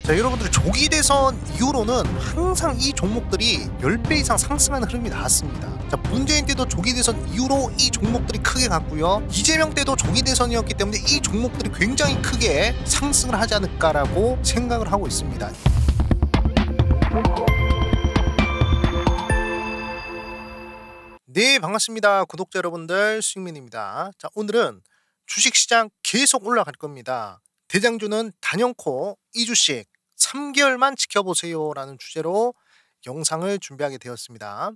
자, 여러분들 조기 대선 이후로는 항상 이 종목들이 10배 이상 상승하는 흐름이 나왔습니다. 자, 문재인 때도 조기 대선 이후로 이 종목들이 크게 갔고요. 이재명 때도 조기 대선이었기 때문에 이 종목들이 굉장히 크게 상승을 하지 않을까라고 생각을 하고 있습니다. 네, 반갑습니다. 구독자 여러분들, 수익민입니다. 자, 오늘은 주식시장 계속 올라갈 겁니다. 대장주는 단연코 이 주식 3개월만 지켜보세요 라는 주제로 영상을 준비하게 되었습니다.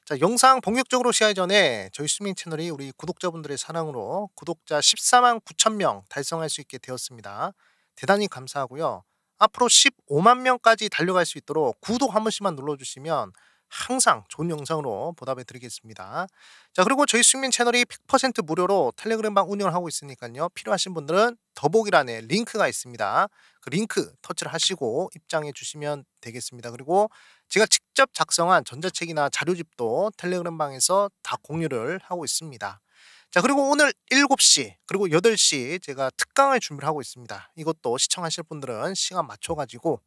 자, 영상 본격적으로 시작하기 전에 저희 수익민 채널이 우리 구독자분들의 사랑으로 구독자 14만 9천 명 달성할 수 있게 되었습니다. 대단히 감사하고요. 앞으로 15만 명까지 달려갈 수 있도록 구독 한 번씩만 눌러주시면 항상 좋은 영상으로 보답해 드리겠습니다. 자, 그리고 저희 수익민 채널이 100% 무료로 텔레그램방 운영을 하고 있으니까요. 필요하신 분들은 더보기란에 링크가 있습니다. 그 링크 터치를 하시고 입장해 주시면 되겠습니다. 그리고 제가 직접 작성한 전자책이나 자료집도 텔레그램방에서 다 공유를 하고 있습니다. 자, 그리고 오늘 7시 그리고 8시 제가 특강을 준비를 하고 있습니다. 이것도 시청하실 분들은 시간 맞춰가지고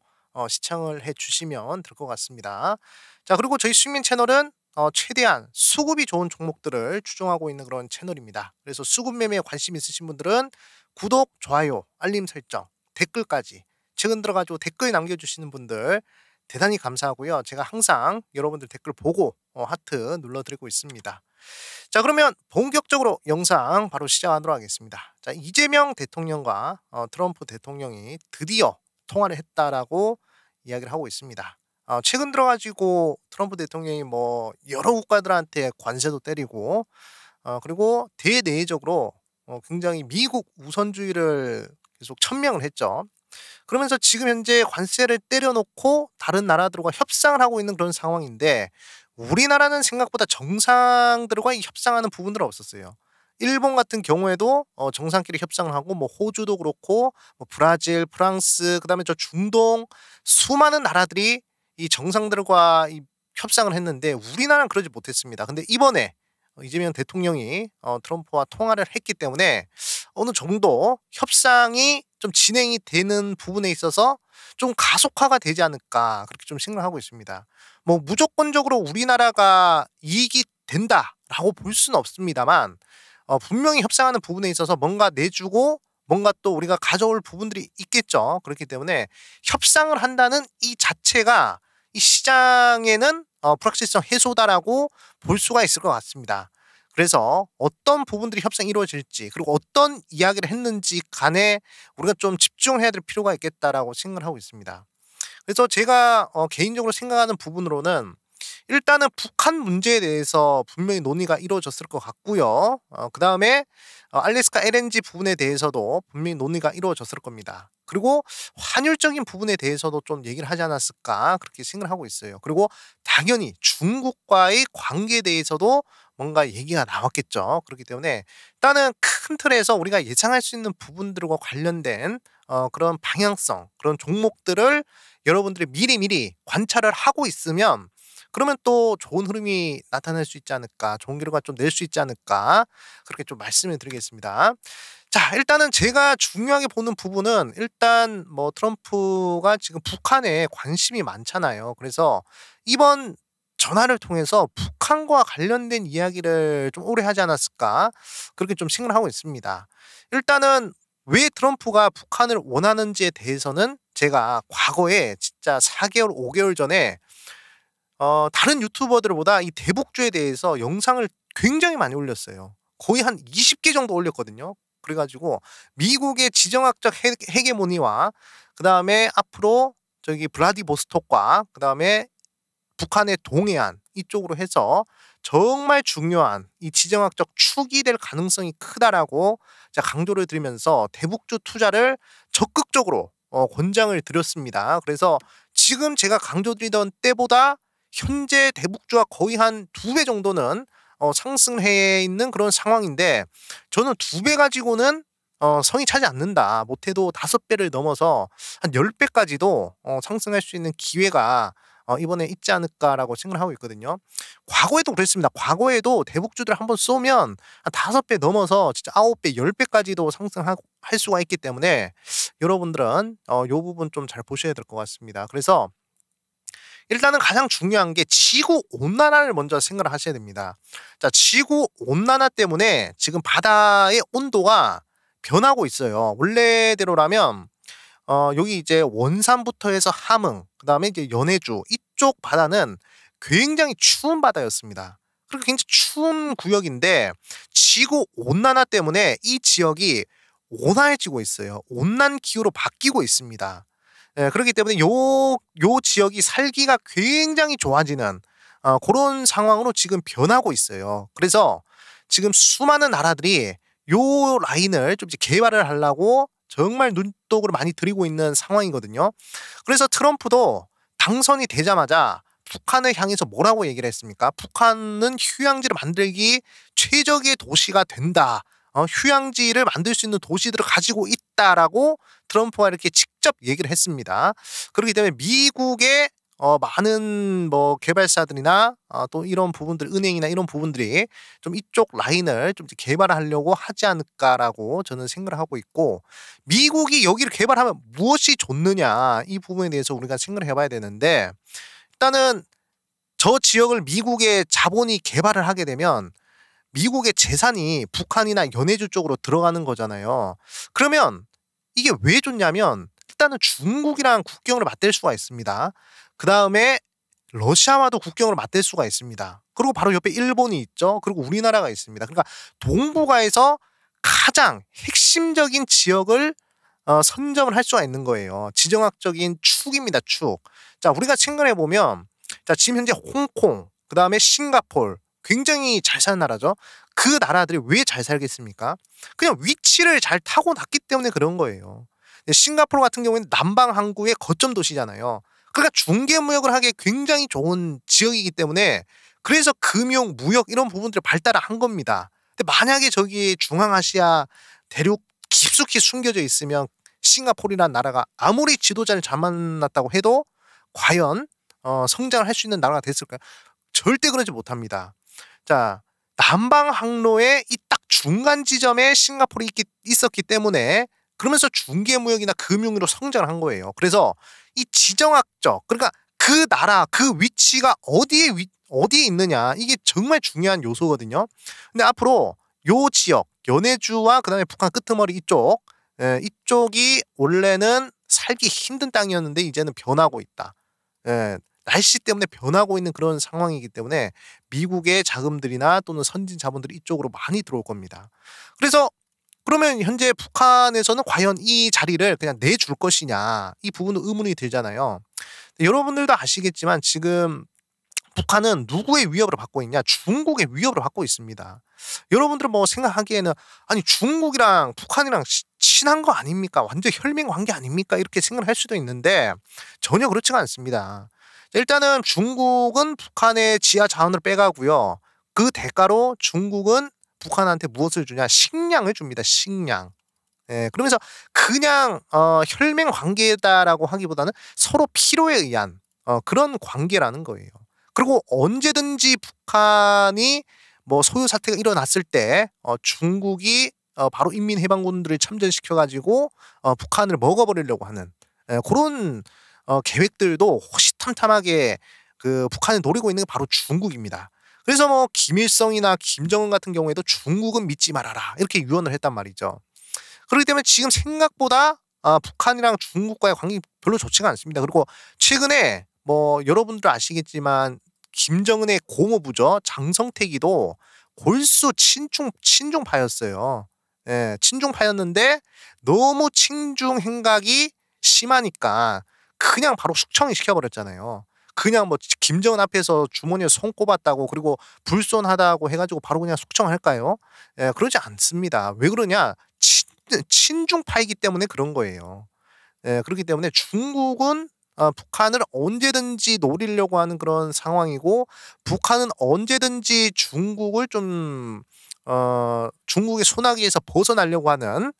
시청을 해 주시면 될 것 같습니다. 자, 그리고 저희 수익민 채널은 최대한 수급이 좋은 종목들을 추종하고 있는 그런 채널입니다. 그래서 수급 매매에 관심 있으신 분들은 구독, 좋아요, 알림 설정, 댓글까지 최근 들어가지고 댓글 남겨주시는 분들 대단히 감사하고요. 제가 항상 여러분들 댓글 보고 하트 눌러드리고 있습니다. 자, 그러면 본격적으로 영상 바로 시작하도록 하겠습니다. 자, 이재명 대통령과 트럼프 대통령이 드디어 통화를 했다라고 이야기를 하고 있습니다. 최근 들어가지고 트럼프 대통령이 뭐 여러 국가들한테 관세도 때리고 그리고 대내적으로 굉장히 미국 우선주의를 계속 천명을 했죠. 그러면서 지금 현재 관세를 때려놓고 다른 나라들과 협상을 하고 있는 그런 상황인데 우리나라는 생각보다 정상들과 협상하는 부분들은 없었어요. 일본 같은 경우에도 정상끼리 협상을 하고 뭐 호주도 그렇고 뭐 브라질, 프랑스, 그다음에 저 중동 수많은 나라들이 이 정상들과 이 협상을 했는데 우리나라는 그러지 못했습니다. 근데 이번에 이재명 대통령이 트럼프와 통화를 했기 때문에 어느 정도 협상이 좀 진행이 되는 부분에 있어서 좀 가속화가 되지 않을까 그렇게 좀 생각하고 있습니다. 뭐 무조건적으로 우리나라가 이익이 된다라고 볼 수는 없습니다만 분명히 협상하는 부분에 있어서 뭔가 내주고 뭔가 또 우리가 가져올 부분들이 있겠죠. 그렇기 때문에 협상을 한다는 이 자체가 이 시장에는 불확실성 해소다라고 볼 수가 있을 것 같습니다. 그래서 어떤 부분들이 협상이 이루어질지 그리고 어떤 이야기를 했는지 간에 우리가 좀 집중해야 될 필요가 있겠다라고 생각을 하고 있습니다. 그래서 제가 개인적으로 생각하는 부분으로는 일단은 북한 문제에 대해서 분명히 논의가 이루어졌을 것 같고요. 그 다음에 알래스카 LNG 부분에 대해서도 분명히 논의가 이루어졌을 겁니다. 그리고 환율적인 부분에 대해서도 좀 얘기를 하지 않았을까 그렇게 생각을 하고 있어요. 그리고 당연히 중국과의 관계에 대해서도 뭔가 얘기가 나왔겠죠. 그렇기 때문에 일단은 큰 틀에서 우리가 예상할 수 있는 부분들과 관련된 그런 방향성, 그런 종목들을 여러분들이 미리미리 관찰을 하고 있으면 그러면 또 좋은 흐름이 나타날 수 있지 않을까, 좋은 결과 좀 낼 수 있지 않을까 그렇게 좀 말씀을 드리겠습니다. 자, 일단은 제가 중요하게 보는 부분은 일단 뭐 트럼프가 지금 북한에 관심이 많잖아요. 그래서 이번 전화를 통해서 북한과 관련된 이야기를 좀 오래 하지 않았을까 그렇게 좀 생각을 하고 있습니다. 일단은 왜 트럼프가 북한을 원하는지에 대해서는 제가 과거에 진짜 4개월, 5개월 전에 다른 유튜버들보다 이 대북주에 대해서 영상을 굉장히 많이 올렸어요. 거의 한 20개 정도 올렸거든요. 그래가지고 미국의 지정학적 헤게모니와 그 다음에 앞으로 저기 블라디보스톡과 그 다음에 북한의 동해안 이쪽으로 해서 정말 중요한 이 지정학적 축이 될 가능성이 크다라고 제가 강조를 드리면서 대북주 투자를 적극적으로 권장을 드렸습니다. 그래서 지금 제가 강조드리던 때보다 현재 대북주가 거의 한 2배 정도는 상승해 있는 그런 상황인데 저는 2배 가지고는 성이 차지 않는다. 못해도 5배를 넘어서 한 10배까지도 상승할 수 있는 기회가 이번에 있지 않을까라고 생각을 하고 있거든요. 과거에도 그랬습니다. 과거에도 대북주들 한번 쏘면 한 5배 넘어서 진짜 9배, 10배까지도 상승하고 할 수가 있기 때문에 여러분들은 요 부분 좀 잘 보셔야 될 것 같습니다. 그래서 일단은 가장 중요한 게 지구 온난화를 먼저 생각을 하셔야 됩니다. 자, 지구 온난화 때문에 지금 바다의 온도가 변하고 있어요. 원래대로라면 여기 이제 원산부터 해서 함흥, 그다음에 이제 연해주 이쪽 바다는 굉장히 추운 바다였습니다. 그리고 굉장히 추운 구역인데 지구 온난화 때문에 이 지역이 온화해지고 있어요. 온난 기후로 바뀌고 있습니다. 예, 그렇기 때문에 요 지역이 살기가 굉장히 좋아지는 그런 상황으로 지금 변하고 있어요. 그래서 지금 수많은 나라들이 요 라인을 좀 이제 개발을 하려고 정말 눈독을 많이 들이고 있는 상황이거든요. 그래서 트럼프도 당선이 되자마자 북한을 향해서 뭐라고 얘기를 했습니까? 북한은 휴양지를 만들기 최적의 도시가 된다. 휴양지를 만들 수 있는 도시들을 가지고 있다라고 트럼프가 이렇게 직접 얘기를 했습니다. 그렇기 때문에 미국의 많은 뭐 개발사들이나 또 이런 부분들, 은행이나 이런 부분들이 좀 이쪽 라인을 좀 개발하려고 하지 않을까라고 저는 생각을 하고 있고, 미국이 여기를 개발하면 무엇이 좋느냐 이 부분에 대해서 우리가 생각을 해봐야 되는데, 일단은 저 지역을 미국의 자본이 개발을 하게 되면 미국의 재산이 북한이나 연해주 쪽으로 들어가는 거잖아요. 그러면 이게 왜 좋냐면 일단은 중국이랑 국경을 맞댈 수가 있습니다. 그 다음에 러시아와도 국경을 맞댈 수가 있습니다. 그리고 바로 옆에 일본이 있죠. 그리고 우리나라가 있습니다. 그러니까 동북아에서 가장 핵심적인 지역을 선점을 할 수가 있는 거예요. 지정학적인 축입니다. 축. 자, 우리가 생각해 보면 자, 지금 현재 홍콩, 그 다음에 싱가포르 굉장히 잘 사는 나라죠. 그 나라들이 왜 잘 살겠습니까? 그냥 위치를 잘 타고났기 때문에 그런 거예요. 싱가포르 같은 경우에는 남방 항구의 거점 도시잖아요. 그러니까 중개무역을 하기에 굉장히 좋은 지역이기 때문에 그래서 금융, 무역 이런 부분들을 발달을 한 겁니다. 근데 만약에 저기 중앙아시아 대륙 깊숙이 숨겨져 있으면 싱가포르라는 나라가 아무리 지도자를 잘 만났다고 해도 과연 성장을 할 수 있는 나라가 됐을까요? 절대 그러지 못합니다. 자, 남방 항로의 이 딱 중간 지점에 싱가포르이 있었기 때문에 그러면서 중개무역이나 금융으로 성장을 한 거예요. 그래서 이 지정학적, 그러니까 그 나라, 그 위치가 어디에 있느냐 이게 정말 중요한 요소거든요. 근데 앞으로 요 지역, 연해주와 그다음에 북한 끄트머리 이쪽, 이쪽이 원래는 살기 힘든 땅이었는데 이제는 변하고 있다. 날씨 때문에 변하고 있는 그런 상황이기 때문에 미국의 자금들이나 또는 선진 자본들이 이쪽으로 많이 들어올 겁니다. 그래서 그러면 현재 북한에서는 과연 이 자리를 그냥 내줄 것이냐 이 부분은 의문이 들잖아요. 여러분들도 아시겠지만 지금 북한은 누구의 위협을 받고 있냐? 중국의 위협을 받고 있습니다. 여러분들은 뭐 생각하기에는 아니 중국이랑 북한이랑 친한 거 아닙니까? 완전 혈맹 관계 아닙니까? 이렇게 생각을 할 수도 있는데 전혀 그렇지가 않습니다. 일단은 중국은 북한의 지하 자원을 빼가고요. 그 대가로 중국은 북한한테 무엇을 주냐? 식량을 줍니다. 식량. 예, 그러면서 그냥 혈맹 관계다라고 하기보다는 서로 필요에 의한 그런 관계라는 거예요. 그리고 언제든지 북한이 뭐 소요 사태가 일어났을 때 중국이 바로 인민해방군들을 참전시켜가지고 북한을 먹어버리려고 하는 그런 계획들도 호시탐탐하게 그 북한이 노리고 있는 게 바로 중국입니다. 그래서 뭐 김일성이나 김정은 같은 경우에도 중국은 믿지 말아라 이렇게 유언을 했단 말이죠. 그렇기 때문에 지금 생각보다 북한이랑 중국과의 관계가 별로 좋지가 않습니다. 그리고 최근에 뭐 여러분들 아시겠지만 김정은의 고모부죠. 장성택이도 골수 친중파였어요. 예, 친중파였는데 너무 친중 행각이 심하니까 그냥 바로 숙청이 시켜버렸잖아요. 그냥 뭐 김정은 앞에서 주머니에 손 꼽았다고 그리고 불손하다고 해가지고 바로 그냥 숙청할까요? 예, 그러지 않습니다. 왜 그러냐? 친중파이기 때문에 그런 거예요. 예, 그렇기 때문에 중국은 북한을 언제든지 노리려고 하는 그런 상황이고 북한은 언제든지 중국을 좀 중국의 소나기에서 벗어나려고 하는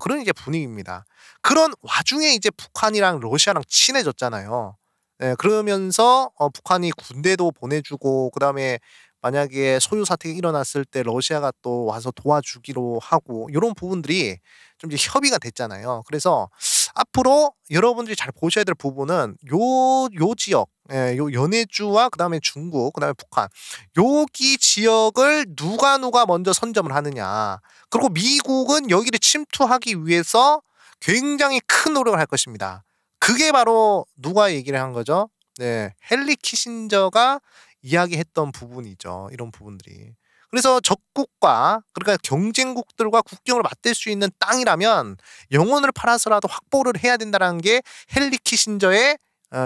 그런 이제 분위기입니다. 그런 와중에 이제 북한이랑 러시아랑 친해졌잖아요. 예, 그러면서 북한이 군대도 보내주고 그다음에 만약에 소요 사태가 일어났을 때 러시아가 또 와서 도와주기로 하고 요런 부분들이 좀 이제 협의가 됐잖아요. 그래서 앞으로 여러분들이 잘 보셔야 될 부분은 요 지역, 예, 요 연해주와 그다음에 중국, 그다음에 북한 여기 지역을 누가 먼저 선점을 하느냐. 그리고 미국은 여기를 침투하기 위해서 굉장히 큰 노력을 할 것입니다. 그게 바로 누가 얘기를 한 거죠? 네. 헨리 키신저가 이야기했던 부분이죠. 이런 부분들이. 그래서 적국과 그러니까 경쟁국들과 국경을 맞댈 수 있는 땅이라면 영혼을 팔아서라도 확보를 해야 된다는 게 헨리 키신저의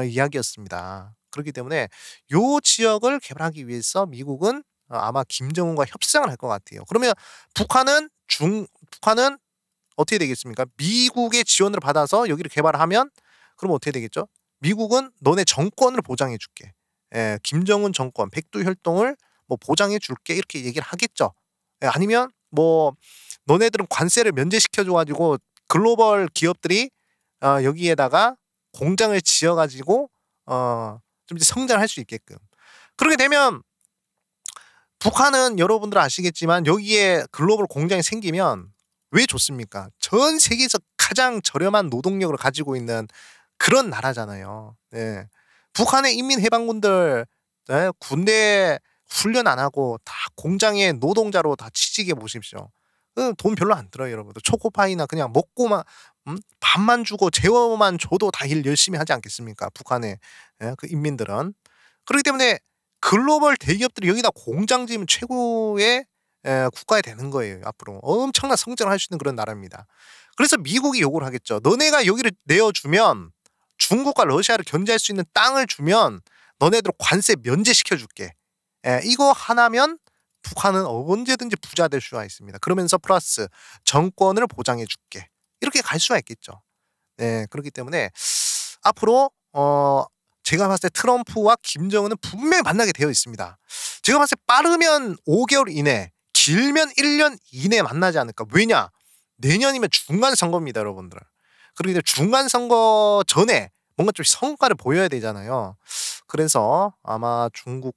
이야기였습니다. 그렇기 때문에 요 지역을 개발하기 위해서 미국은 아마 김정은과 협상을 할 것 같아요. 그러면 북한은 어떻게 되겠습니까? 미국의 지원을 받아서 여기를 개발하면 그럼 어떻게 되겠죠? 미국은 너네 정권을 보장해 줄게. 예, 김정은 정권, 백두 혈통을 뭐 보장해 줄게 이렇게 얘기를 하겠죠. 예, 아니면 뭐 너네들은 관세를 면제시켜 줘 가지고 글로벌 기업들이 여기에다가 공장을 지어 가지고 좀 이제 성장할 수 있게끔. 그렇게 되면 북한은 여러분들 아시겠지만 여기에 글로벌 공장이 생기면 왜 좋습니까? 전 세계에서 가장 저렴한 노동력을 가지고 있는 그런 나라잖아요. 네. 북한의 인민해방군들 네, 군대 훈련 안 하고 다 공장의 노동자로 다 취직해 보십시오. 돈 별로 안 들어요, 여러분들. 초코파이나 그냥 먹고만 밥만 주고 재워만 줘도 다 일 열심히 하지 않겠습니까? 북한의 예, 그 인민들은. 그렇기 때문에 글로벌 대기업들이 여기다 공장 지으면 최고의 국가가 되는 거예요, 앞으로. 엄청난 성장을 할 수 있는 그런 나라입니다. 그래서 미국이 요구를 하겠죠. 너네가 여기를 내어주면 중국과 러시아를 견제할 수 있는 땅을 주면 너네들 관세 면제시켜 줄게. 예, 이거 하나면 북한은 언제든지 부자 될 수가 있습니다. 그러면서 플러스 정권을 보장해 줄게. 이렇게 갈 수가 있겠죠. 네, 그렇기 때문에 앞으로 제가 봤을 때 트럼프와 김정은은 분명히 만나게 되어 있습니다. 제가 봤을 때 빠르면 5개월 이내, 길면 1년 이내 만나지 않을까. 왜냐? 내년이면 중간 선거입니다, 여러분들. 그렇기 때문에 중간 선거 전에 뭔가 좀 성과를 보여야 되잖아요. 그래서 아마 중국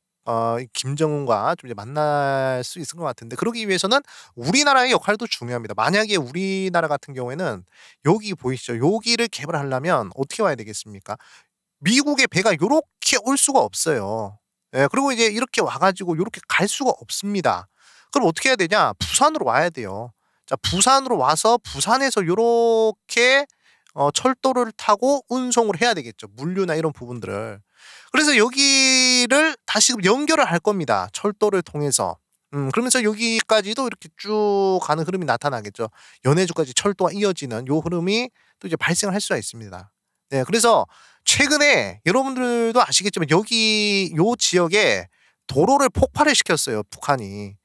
김정은과 좀 이제 만날 수 있을 것 같은데 그러기 위해서는 우리나라의 역할도 중요합니다. 만약에 우리나라 같은 경우에는 여기 보이시죠? 여기를 개발하려면 어떻게 와야 되겠습니까? 미국의 배가 요렇게 올 수가 없어요. 예, 그리고 이제 이렇게 와가지고 요렇게 갈 수가 없습니다. 그럼 어떻게 해야 되냐? 부산으로 와야 돼요. 자, 부산으로 와서 부산에서 요렇게 철도를 타고 운송을 해야 되겠죠. 물류나 이런 부분들을. 그래서 여기를 다시 연결을 할 겁니다. 철도를 통해서. 그러면서 여기까지도 이렇게 쭉 가는 흐름이 나타나겠죠. 연해주까지 철도가 이어지는 요 흐름이 또 이제 발생을 할 수가 있습니다. 네, 그래서 최근에 여러분들도 아시겠지만 여기 요 지역에 도로를 폭발을 시켰어요. 북한이.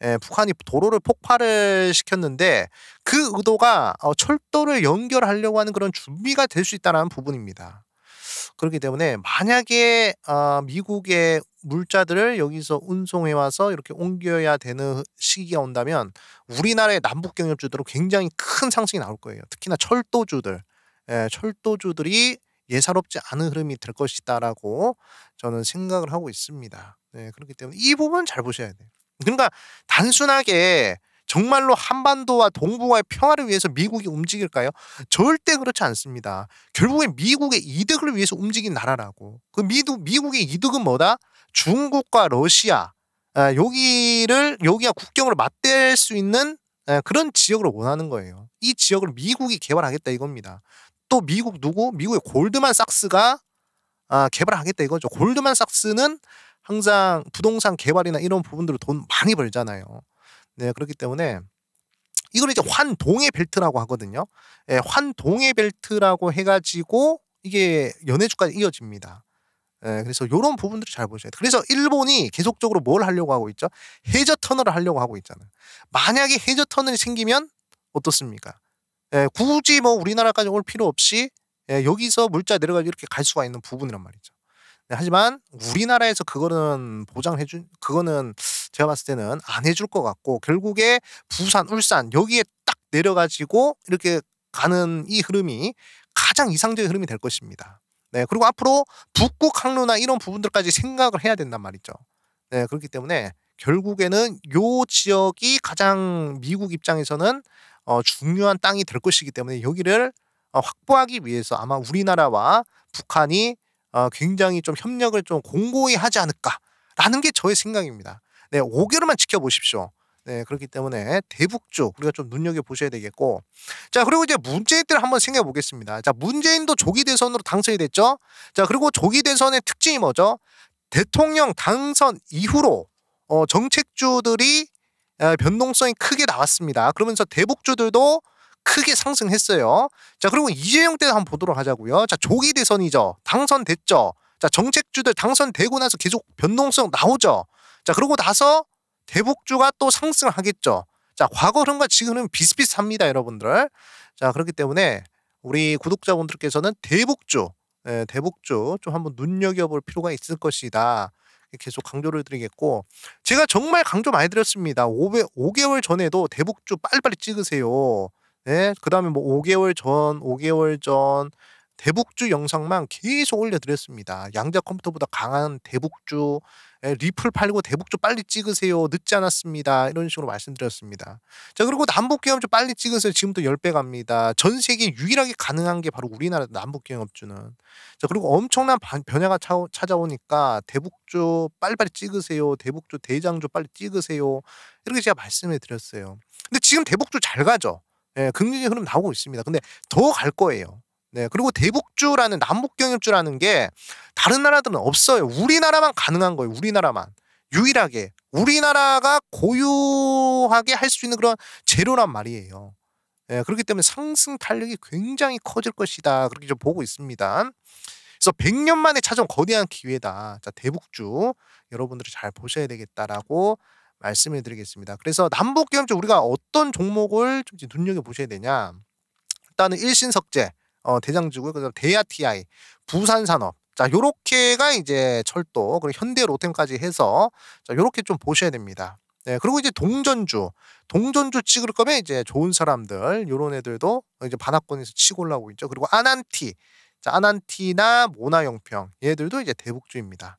예, 북한이 도로를 폭발을 시켰는데 그 의도가 철도를 연결하려고 하는 그런 준비가 될 수 있다는 부분입니다. 그렇기 때문에 만약에 미국의 물자들을 여기서 운송해 와서 이렇게 옮겨야 되는 시기가 온다면 우리나라의 남북 경협주들은 굉장히 큰 상승이 나올 거예요. 특히나 철도주들, 예, 철도주들이 예사롭지 않은 흐름이 될 것이다라고 저는 생각을 하고 있습니다. 네, 그렇기 때문에 이 부분 잘 보셔야 돼요. 그러니까 단순하게 정말로 한반도와 동북아의 평화를 위해서 미국이 움직일까요? 절대 그렇지 않습니다. 결국엔 미국의 이득을 위해서 움직인 나라라고. 그 미국의 이득은 뭐다? 중국과 러시아 여기가 국경을 맞댈 수 있는 그런 지역을 원하는 거예요. 이 지역을 미국이 개발하겠다 이겁니다. 또 미국 누구? 미국의 골드만삭스가 개발하겠다 이거죠. 골드만삭스는 항상 부동산 개발이나 이런 부분들로 돈 많이 벌잖아요. 네, 그렇기 때문에 이걸 이제 환동의 벨트라고 하거든요. 예, 환동의 벨트라고 해가지고 이게 연해주까지 이어집니다. 예, 그래서 이런 부분들을 잘 보셔야 돼요. 그래서 일본이 계속적으로 뭘 하려고 하고 있죠? 해저 터널을 하려고 하고 있잖아요. 만약에 해저 터널이 생기면 어떻습니까? 예, 굳이 뭐 우리나라까지 올 필요 없이 여기서 물자 내려가지고 이렇게 갈 수가 있는 부분이란 말이죠. 네, 하지만 우리나라에서 그거는 그거는 제가 봤을 때는 안 해줄 것 같고 결국에 부산, 울산 여기에 딱 내려가지고 이렇게 가는 이 흐름이 가장 이상적인 흐름이 될 것입니다. 네. 그리고 앞으로 북극 항로나 이런 부분들까지 생각을 해야 된단 말이죠. 네. 그렇기 때문에 결국에는 요 지역이 가장 미국 입장에서는 중요한 땅이 될 것이기 때문에 여기를 확보하기 위해서 아마 우리나라와 북한이 굉장히 좀 협력을 좀 공고히 하지 않을까라는 게 저의 생각입니다. 네. 5 개월만 지켜보십시오. 네. 그렇기 때문에 대북쪽 우리가 좀 눈여겨 보셔야 되겠고, 자 그리고 이제 문재인 때를 한번 생각해 보겠습니다. 자 문재인도 조기 대선으로 당선이 됐죠. 자 그리고 조기 대선의 특징이 뭐죠? 대통령 당선 이후로 정책주들이 변동성이 크게 나왔습니다. 그러면서 대북주들도 크게 상승했어요. 자 그리고 이재용 때도 한번 보도록 하자고요. 자 조기 대선이죠. 당선됐죠. 자 정책주들 당선되고 나서 계속 변동성 나오죠. 자 그러고 나서 대북주가 또 상승을 하겠죠. 자 과거 흐름과 지금 흐름 비슷비슷합니다, 여러분들. 자 그렇기 때문에 우리 구독자분들께서는 대북주, 대북주 좀 한번 눈여겨볼 필요가 있을 것이다. 계속 강조를 드리겠고, 제가 정말 강조 많이 드렸습니다. 5개월 전에도 대북주 빨리빨리 찍으세요. 네. 그다음에 뭐 5개월 전 대북주 영상만 계속 올려드렸습니다. 양자 컴퓨터보다 강한 대북주, 리플 팔고 대북주 빨리 찍으세요. 늦지 않았습니다. 이런 식으로 말씀드렸습니다. 자 그리고 남북경협주 빨리 찍으세요. 지금도 10배 갑니다. 전 세계 유일하게 가능한 게 바로 우리나라 남북경협주는. 자 그리고 엄청난 변화가 찾아오니까 대북주 빨리빨리 찍으세요. 대북주 대장주 빨리 찍으세요. 이렇게 제가 말씀을 드렸어요. 근데 지금 대북주 잘 가죠. 예, 긍정적인 흐름 나오고 있습니다. 근데 더 갈 거예요. 네. 그리고 대북주라는 남북경협주라는 게 다른 나라들은 없어요. 우리나라만 가능한 거예요. 우리나라만. 유일하게. 우리나라가 고유하게 할 수 있는 그런 재료란 말이에요. 예, 그렇기 때문에 상승 탄력이 굉장히 커질 것이다. 그렇게 좀 보고 있습니다. 그래서 100년 만에 찾아온 거대한 기회다. 자, 대북주 여러분들이 잘 보셔야 되겠다라고 말씀을 드리겠습니다. 그래서 남북경협주 우리가 어떤 종목을 좀 눈여겨 보셔야 되냐? 일단은 일신석재 대장주고요. 그다음 대야TI, 부산산업. 자 요렇게가 이제 철도, 그리고 현대로템까지 해서 자 요렇게 좀 보셔야 됩니다. 네. 그리고 이제 동전주 찍을 거면 이제 좋은 사람들 요런 애들도 이제 반하권에서 치고 올라오고 있죠. 그리고 아난티. 자 아난티나 모나영평 얘들도 이제 대북주입니다.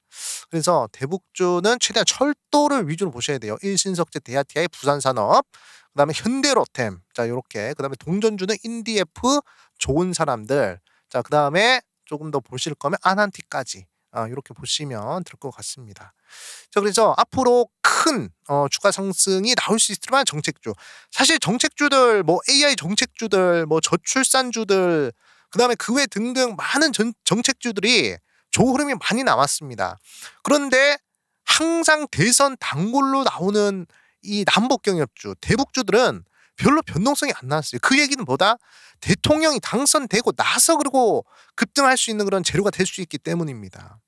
그래서 대북주는 최대한 철도를 위주로 보셔야 돼요. 일신석재, 대야TI, 부산산업. 그다음에 현대로템. 자 요렇게. 그다음에 동전주는 인디에프, 좋은 사람들. 자 그다음에 조금 더 보실 거면 아난티까지 요렇게 보시면 될 것 같습니다. 자 그래서 앞으로 큰 주가 상승이 나올 수 있을 만한 정책주. 사실 정책주들 뭐 AI 정책주들 뭐 저출산주들 그다음에 그 외 등등 많은 정책주들이 좋은 흐름이 많이 남았습니다. 그런데 항상 대선 단골로 나오는 이 남북경협주, 대북주들은 별로 변동성이 안 나왔어요. 그 얘기는 뭐다? 대통령이 당선되고 나서 그리고 급등할 수 있는 그런 재료가 될 수 있기 때문입니다.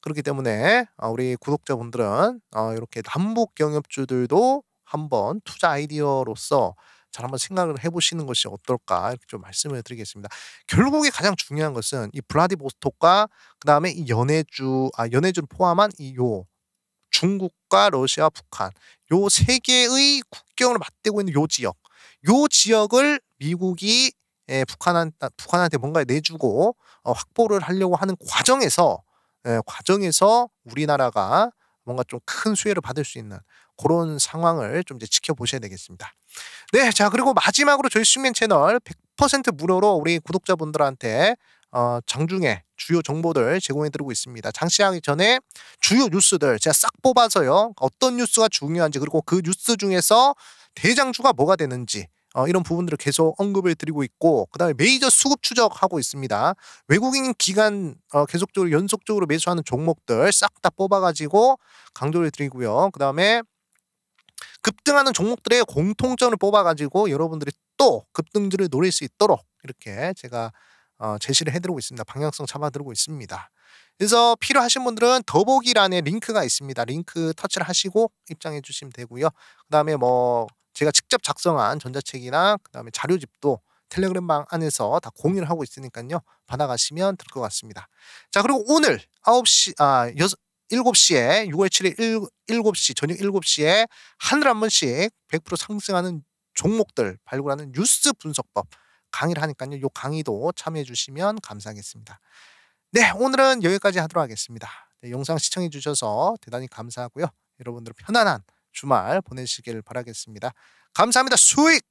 그렇기 때문에 우리 구독자분들은 이렇게 남북경협주들도 한번 투자 아이디어로서 잘 한번 생각을 해보시는 것이 어떨까 이렇게 좀 말씀을 드리겠습니다. 결국에 가장 중요한 것은 이 블라디보스톡과 그 다음에 이 연해주를 포함한 중국과 러시아, 북한 요 세 개의 국경을 맞대고 있는 요 지역을 미국이 북한한테 뭔가 내주고 확보를 하려고 하는 과정에서 우리나라가 뭔가 좀 큰 수혜를 받을 수 있는 그런 상황을 좀 이제 지켜보셔야 되겠습니다. 네, 자 그리고 마지막으로 저희 숙면 채널 100% 무료로 우리 구독자분들한테 장중에 주요 정보들 제공해드리고 있습니다. 장시하기 전에 주요 뉴스들 제가 싹 뽑아서요. 어떤 뉴스가 중요한지 그리고 그 뉴스 중에서 대장주가 뭐가 되는지 이런 부분들을 계속 언급을 드리고 있고, 그 다음에 메이저 수급 추적하고 있습니다. 외국인 기관 계속적으로 연속적으로 매수하는 종목들 싹 다 뽑아가지고 강조를 드리고요. 그 다음에 급등하는 종목들의 공통점을 뽑아가지고 여러분들이 또 급등주를 노릴 수 있도록 이렇게 제가 제시를 해드리고 있습니다. 방향성 잡아드리고 있습니다. 그래서 필요하신 분들은 더보기란에 링크가 있습니다. 링크 터치를 하시고 입장해 주시면 되고요. 그 다음에 뭐 제가 직접 작성한 전자책이나 그 다음에 자료집도 텔레그램방 안에서 다 공유를 하고 있으니까요. 받아가시면 될 것 같습니다. 자 그리고 오늘 7시에 6월 7일 7시 저녁 7시에 하늘 한 번씩 100% 상승하는 종목들 발굴하는 뉴스 분석법 강의를 하니까요. 이 강의도 참여해 주시면 감사하겠습니다. 네, 오늘은 여기까지 하도록 하겠습니다. 네, 영상 시청해 주셔서 대단히 감사하고요. 여러분들 편안한 주말 보내시길 바라겠습니다. 감사합니다. 수익!